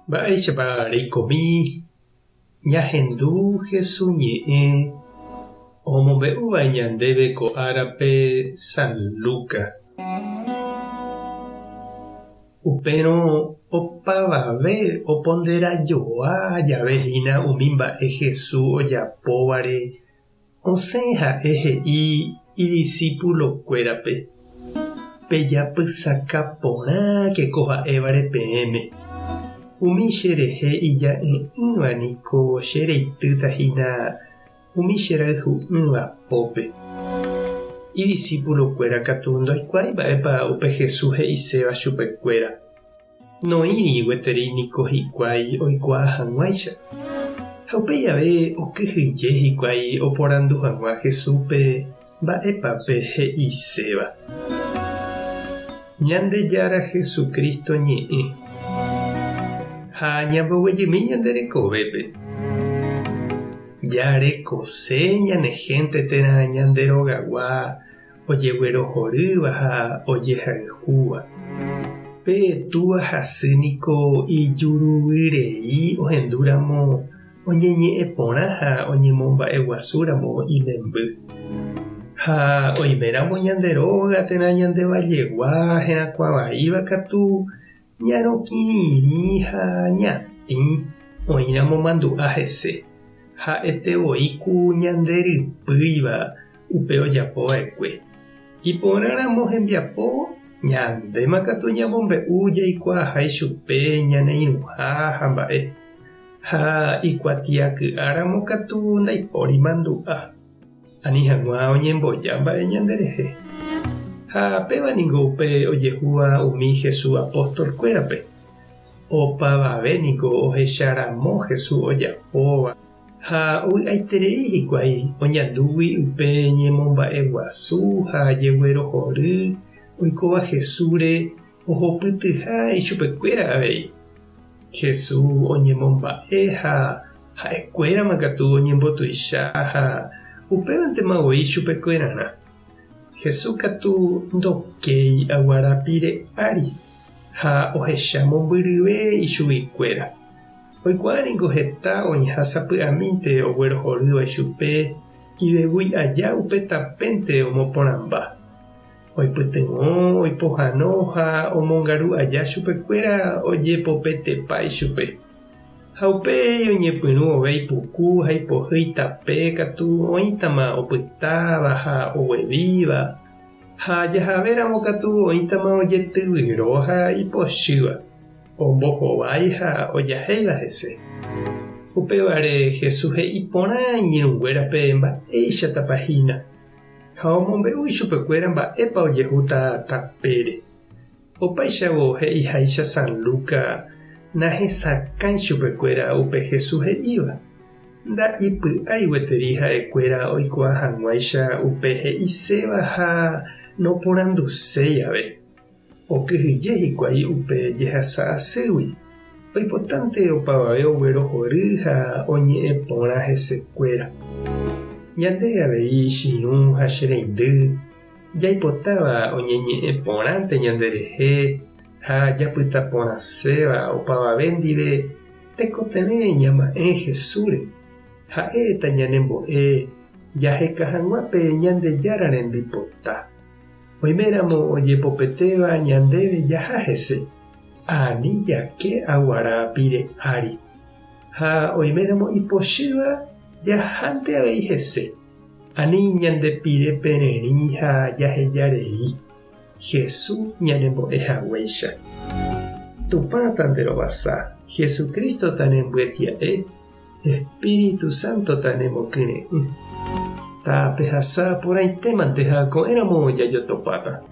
Mba'éichapa reikomi ñahendu Jesús ñe'ẽ omombe'úva ñandéve ko árape San Lucas. Upérõ opavave oponderajoa javehína umi mba'e Jesús ojapóvare osẽ ha'e he'i idiscípulokuérape pejapysaka porãkeko ha'évare peẽme. Umi cherehe ija'e'ỹva niko chereitýtahína umi cherayhu'ỹva apópe. Idiscípulokuéra katu ndoikuaái mba'épa upe Jesús he'iséva chupekuéra. Noíri gueteri niko hikuái oikuaa hag̃uáicha. Ha upéi jave okyhyje hikuái oporandu hag̃ua Jesúspe mba'épape he'iséva. Ñandejára Jesucristo ñe'ẽ ha ñamboguejymi ñanderekovépe. Jarekose ñanehẽnte térã ñanderogagua ojeguerohorýva ha ojehayhúva. Pe'ẽtúva hasy niko ijuruvyrei ohendúramo oñeñe'ẽ porã ha oñemomba'eguasúramo imemby. Ha oiméramo ñanderóga térã ñandevajegua herakuãvaíva katu ñarõkirirĩ ha ñatĩ oíramo mandu'a hese. Ha'etevoi ñanderypýiva upe ojapova'ekue. Iporãramo hembiapo ñandéma katu ñamombe'u jaikuaahái chupe ñaneirũha ha mba'e. Ha ikuatiaky'áramo katu ndaipóri mandu'a. Ani hag̃ua oñemboja mba'e ñanderehe. Ha pévaniko upe ojehúva umi Jesús apóstolkuérape. Opavavéniko ohecharamo Jesús ojapóva. Ha aiterei hikuái oñandúgui upe ñemomba'eguasu ha jeguerohory oikóva Jesúsre ohopytyha ichupekuéra avei. Jesús oñemomba'e ha ha'ekuérama katu oñembotuicha ha upévantema voi chupekuérarã. Jesús katu ndokéi aguarapire ári ha ohecha mombyryve ichuguykuéra. Oikuaaninko heta oñehasapy'amínte oguerohorýva chupe ivevúi aja upe tapénte omoporãmba. Oipytyvõ, oipohãno ha omongaru aja chupekuéra ojepopetepa ichupe. Ha upéi oñepyrũ ove ipuku ha ipohýi tape katu oĩtama opytáva ha oguevíva. Ha jahavéramo katu oĩtama ojetyvyro ha ipochýva. Ombohovái ha ojahéiva hese. Upévare Jesús he'i porã iñirũnguérape mba'éicha tapahína. Ha omombe'úi chupekuéra mba'épa ojehúta tapére. Opaichavo he'iháicha San Lucas nahesakãi chupekuéra upe Jesús he'íva. Nda'ipy'ái gueteri ha'ekuéra oikuaa hag̃uáicha upe he'iséva ha noporanduséi ave. Okyhyje hikuái upe jehasa asýgui. Oipotánte opavave oguerohory ha oñe'ẽ porã hesekuéra. Ñande avei chiũ ha chereindy jaipotáva oñeñe'ẽ porãnte ñanderehe ha japyta porãséva opavave ndive tekotevẽ ñama'ẽ Jesúsre. Ha'éta ñanembo'e jaheka hag̃uápe ñandejára rembipota. Oiméramo ojepopetéva ñandéve jaha hese ani jake aguarapire ári. Ha oiméramo ipochýva jahánte avei hese ani ñandepire pererĩ ha jahejarei. Jesús ñanembo'ehaguéicha. Tupã tanderovasa, Jesucristo tanembyetia'e, Espíritu Santo tanemokyre'ỹ. Tapehasa porãitémante ha ko'ẽramo jajotopáta.